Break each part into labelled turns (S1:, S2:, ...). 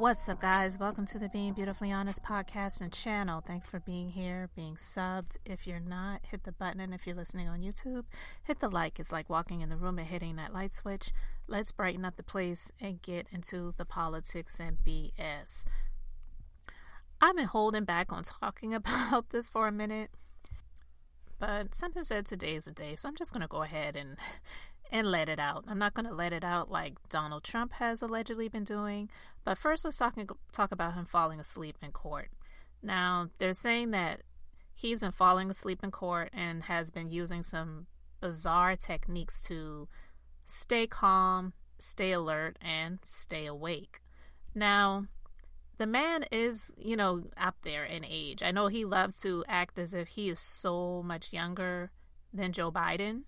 S1: What's up, guys? Welcome to the Being Beautifully Honest podcast and channel. Thanks for being here, being subbed. If you're not, hit the button. And if you're listening on YouTube, hit the like. It's like walking in the room and hitting that light switch. Let's brighten up the place and get into the politics and BS. I've been holding back on talking about this for a minute, but something said today is a day, so I'm just going to go ahead and let it out. I'm not going to let it out like Donald Trump has allegedly been doing. But first, let's talk about him falling asleep in court. Now, they're saying that he's been falling asleep in court and has been using some bizarre techniques to stay calm, stay alert, and stay awake. Now, the man is, up there in age. I know he loves to act as if he is so much younger than Joe Biden,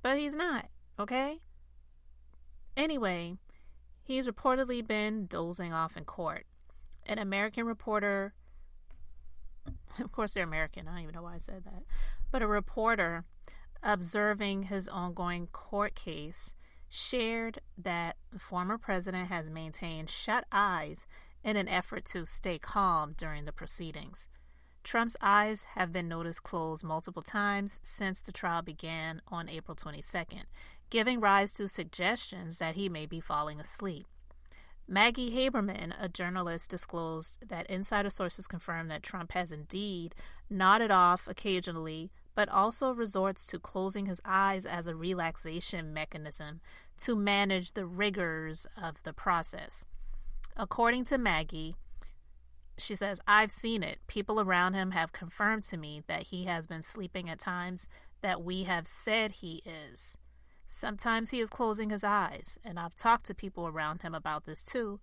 S1: but he's not. Okay? Anyway, he's reportedly been dozing off in court. An American reporter, of course they're American, I don't even know why I said that, but a reporter observing his ongoing court case shared that the former president has maintained shut eyes in an effort to stay calm during the proceedings. Trump's eyes have been noticed closed multiple times since the trial began on April 22nd, giving rise to suggestions that he may be falling asleep. Maggie Haberman, a journalist, disclosed that insider sources confirm that Trump has indeed nodded off occasionally, but also resorts to closing his eyes as a relaxation mechanism to manage the rigors of the process. According to Maggie, she says, "I've seen it. People around him have confirmed to me that he has been sleeping at times that we have said he is. Sometimes he is closing his eyes, and I've talked to people around him about this too,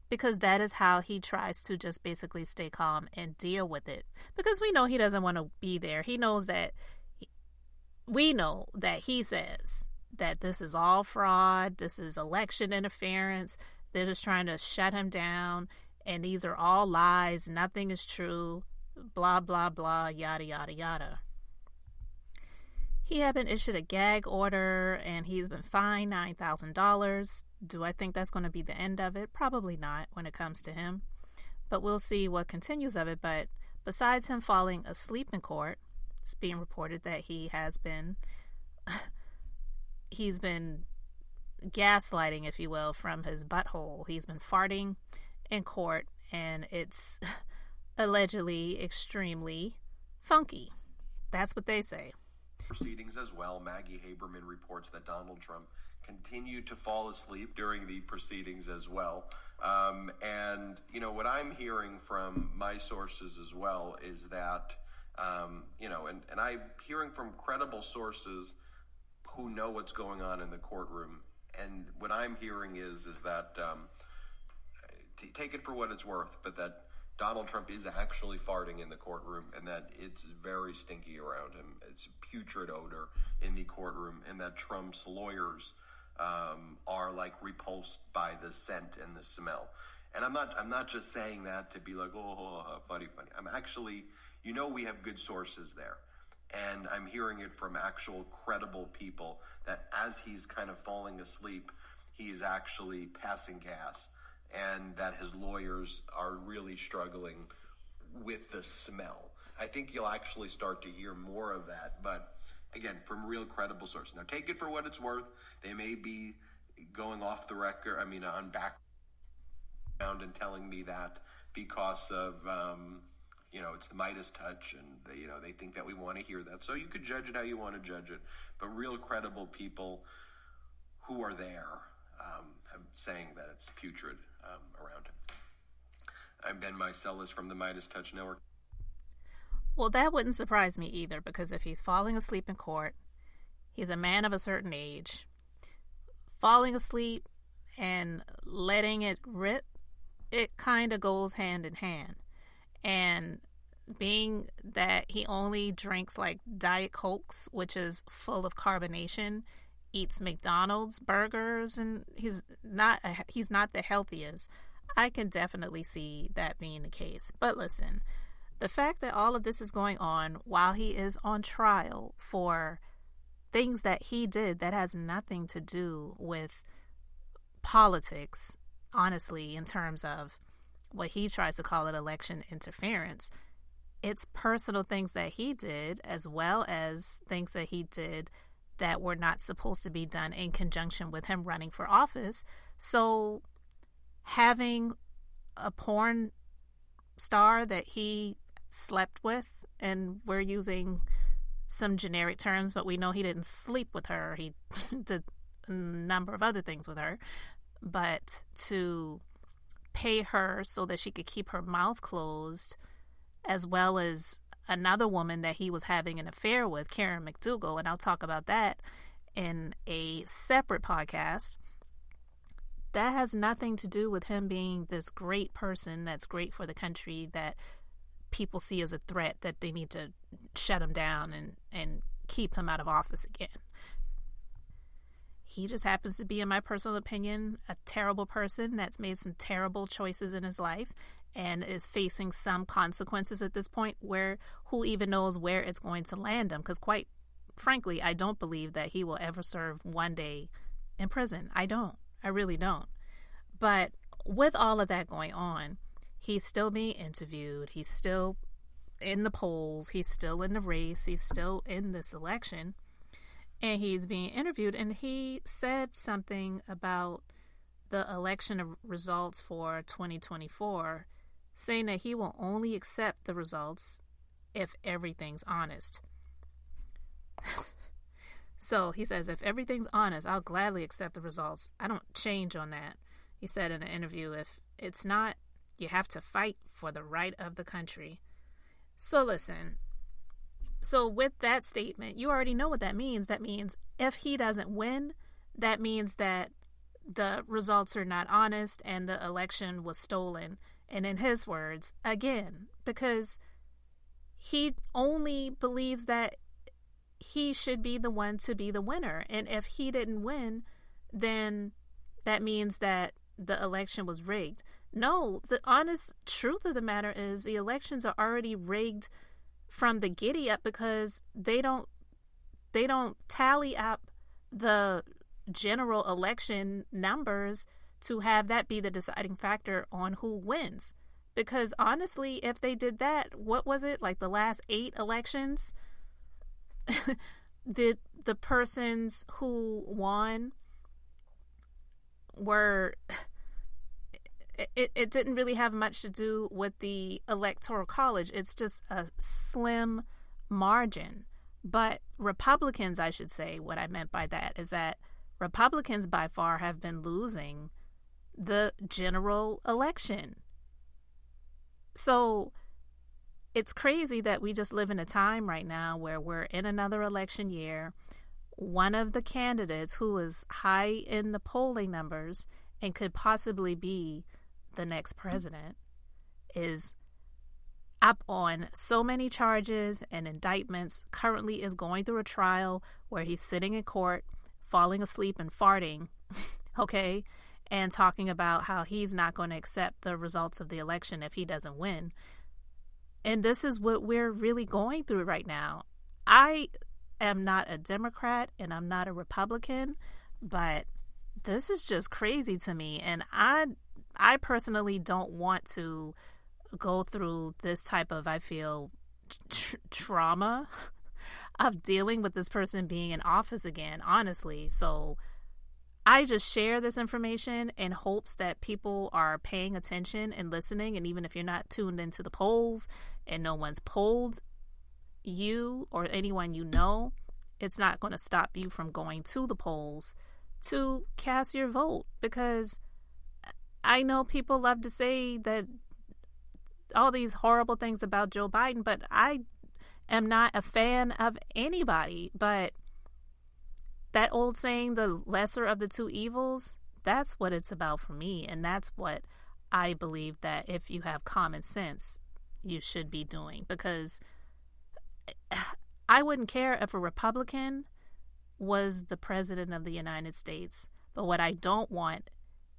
S1: because that is how he tries to just basically stay calm and deal with it. Because we know he doesn't want to be there. He knows that, we know that he says that this is all fraud, this is election interference, they're just trying to shut him down, and these are all lies, nothing is true, blah, blah, blah, yada, yada, yada." He had been issued a gag order, and he's been fined $9,000. Do I think that's going to be the end of it? Probably not when it comes to him. But we'll see what continues of it. But besides him falling asleep in court, it's being reported that he's been gaslighting, if you will, from his butthole. He's been farting in court, and it's allegedly extremely funky. That's what they say.
S2: Proceedings as well. Maggie Haberman reports that Donald Trump continued to fall asleep during the proceedings as well. And what I'm hearing from my sources as well is that, and I'm hearing from credible sources who know what's going on in the courtroom. And what I'm hearing is that, take it for what it's worth, but that Donald Trump is actually farting in the courtroom, and that it's very stinky around him. It's putrid odor in the courtroom, and that Trump's lawyers are like repulsed by the scent and the smell. And I'm not just saying that to be like, funny. I'm actually, we have good sources there. And I'm hearing it from actual credible people that as he's kind of falling asleep, he is actually passing gas, and that his lawyers are really struggling with the smell. I think you'll actually start to hear more of that, but again, from real credible sources. Now, take it for what it's worth. They may be going off the record, on background and telling me that because of, it's the Midas touch, and they think that we want to hear that. So you could judge it how you want to judge it, but real credible people who are there have saying that it's putrid around him. I'm Ben Meiselas from the Midas Touch Network.
S1: Well, that wouldn't surprise me either, because if he's falling asleep in court, he's a man of a certain age. Falling asleep and letting it rip, it kind of goes hand in hand. And being that he only drinks like Diet Cokes, which is full of carbonation, eats McDonald's burgers, and he's not the healthiest, I can definitely see that being the case. But listen, the fact that all of this is going on while he is on trial for things that he did that has nothing to do with politics, honestly, in terms of what he tries to call it election interference, it's personal things that he did as well as things that he did that were not supposed to be done in conjunction with him running for office. So having a porn star that he slept with, and we're using some generic terms, but we know he didn't sleep with her. He did a number of other things with her. But to pay her so that she could keep her mouth closed, as well as another woman that he was having an affair with, Karen McDougal, and I'll talk about that in a separate podcast. That has nothing to do with him being this great person that's great for the country, that people see as a threat, that they need to shut him down and keep him out of office again. He just happens to be, in my personal opinion, a terrible person that's made some terrible choices in his life and is facing some consequences at this point, where who even knows where it's going to land him? Because quite frankly, I don't believe that he will ever serve one day in prison. I don't. I really don't. But with all of that going on, he's still being interviewed. He's still in the polls. He's still in the race. He's still in this election. And he's being interviewed. And he said something about the election results for 2024, saying that he will only accept the results if everything's honest. So he says, if everything's honest, I'll gladly accept the results. I don't change on that. He said in an interview, if it's not, you have to fight for the right of the country. So listen, so with that statement, you already know what that means. That means if he doesn't win, that means that the results are not honest and the election was stolen. And in his words, again, because he only believes that he should be the one to be the winner. And if he didn't win, then that means that the election was rigged. No, the honest truth of the matter is the elections are already rigged from the giddy up, because they don't tally up the general election numbers to have that be the deciding factor on who wins. Because honestly, if they did that, what was it, like the last 8 elections? the persons who won were, it didn't really have much to do with the electoral college. It's just a slim margin. But Republicans, I should say, what I meant by that is that Republicans by far have been losing the general election. So it's crazy that we just live in a time right now where we're in another election year. One of the candidates who is high in the polling numbers and could possibly be the next president is up on so many charges and indictments, currently is going through a trial where he's sitting in court, falling asleep and farting, okay, and talking about how he's not going to accept the results of the election if he doesn't win. And this is what we're really going through right now. I am not a Democrat and I'm not a Republican, but this is just crazy to me. And I personally don't want to go through this type of, I feel, trauma of dealing with this person being in office again, honestly. So I just share this information in hopes that people are paying attention and listening. And even if you're not tuned into the polls and no one's polled you or anyone you know, it's not going to stop you from going to the polls to cast your vote. Because I know people love to say that all these horrible things about Joe Biden, but I am not a fan of anybody. But that old saying, the lesser of the two evils, that's what it's about for me. And that's what I believe that if you have common sense, you should be doing. Because I wouldn't care if a Republican was the president of the United States. But what I don't want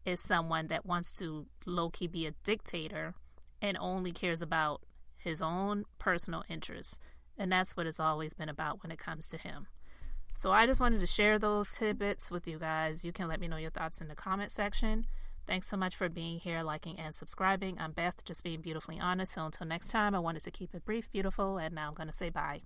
S1: is someone that wants to low-key be a dictator and only cares about his own personal interests. And that's what it's always been about when it comes to him. So I just wanted to share those tidbits with you guys. You can let me know your thoughts in the comment section. Thanks so much for being here, liking, and subscribing. I'm Beth, just being beautifully honest. So until next time, I wanted to keep it brief, beautiful, and now I'm going to say bye.